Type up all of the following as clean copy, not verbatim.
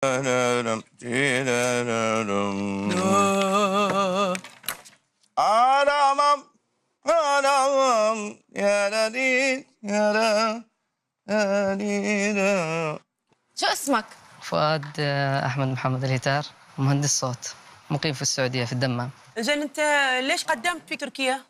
أرامم أرامم يا لذيذ يا لذيذ. شو اسمك؟ فؤاد أحمد محمد الهتار، مهندس صوت، مقيم في السعودية في الدمام. زين انت ليش قدمت في تركيا؟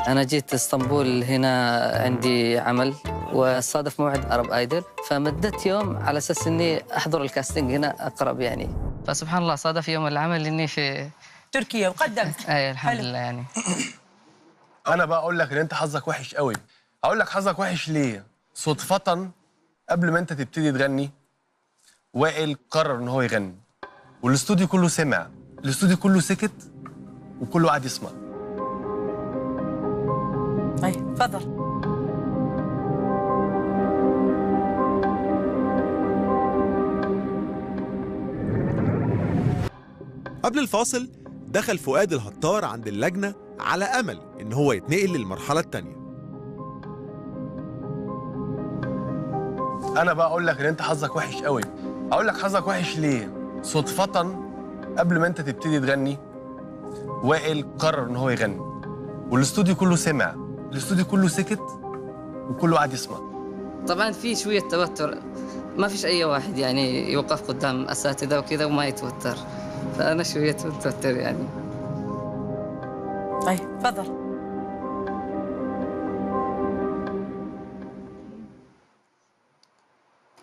أنا جيت اسطنبول هنا عندي عمل وصادف موعد أرب آيدل، فمدت يوم على أساس إني أحضر الكاستنج هنا أقرب يعني. فسبحان الله صادف يوم العمل إني في تركيا وقدمت. أي الحمد لله يعني. أنا بقى أقول لك إن أنت حظك وحش قوي. أقول لك حظك وحش ليه؟ صدفة قبل ما أنت تبتدي تغني وائل قرر إن هو يغني، والاستوديو كله سمع، الاستوديو كله سكت وكله قاعد يسمع. طيب تفضل. قبل الفاصل دخل فؤاد الهتار عند اللجنة على أمل إن هو يتنقل للمرحلة التانية. أنا بقى أقول لك إن أنت حظك وحش قوي. أقول لك حظك وحش ليه؟ صدفة قبل ما أنت تبتدي تغني وائل قرر إن هو يغني، والاستوديو كله سمع، الاستوديو كله سكت وكله قاعد يسمع. طبعا في شوية توتر، ما فيش أي واحد يعني يوقف قدام أساتذة وكذا وما يتوتر، فأنا شوية متوتر يعني. طيب تفضل.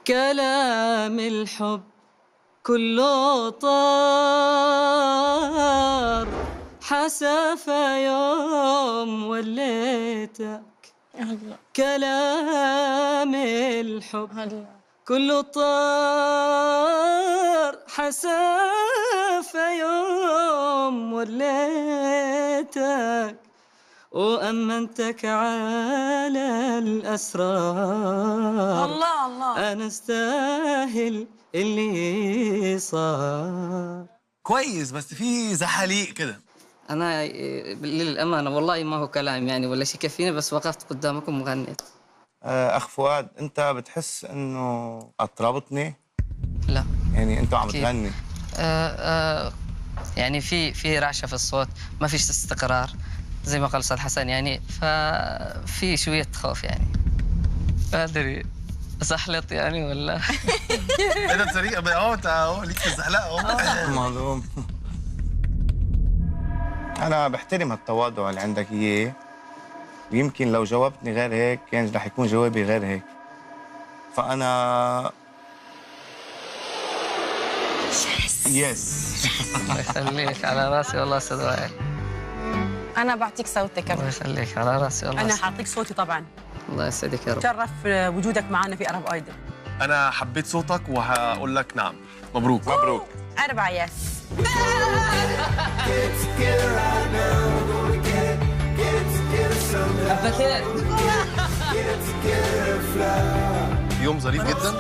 كلام الحب كله طار، حسافة يوم وليتك. كلام الحب كله طار، حسافة يوم وليتك، وأمنتك على الأسرار. الله الله. أنا استاهل اللي صار. كويس، بس في زحاليق كده. أنا للأمانة والله ما هو كلام يعني ولا شيء كفيني، بس وقفت قدامكم وغنيت. أخ فؤاد، أنت بتحس إنه أطربتني؟ لا يعني أنت عم تغني يعني في رعشة في الصوت، ما فيش استقرار زي ما قال أستاذ حسن يعني، ففي شوية خوف يعني. ما أدري أزحلط يعني ولا إيه ده سريع بقى؟ أنت أهو ليك في الزحلقة أهو. معلوم. أنا بحترم هالتواضع اللي عندك إياه، ويمكن لو جاوبتني غير هيك كان رح يكون جوابي غير هيك. فأنا يس. الله يخليك، على راسي والله أستاذ وائل. أنا بعطيك صوتك. الله يخليك، على راسي والله. أنا حاعطيك صوتي طبعا. الله يسعدك يا رب. تشرف وجودك معنا في أرب آيدل. أنا حبيت صوتك وهقول لك نعم. مبروك. مبروك. 4 يس. حبتين. يوم ظريف جدا.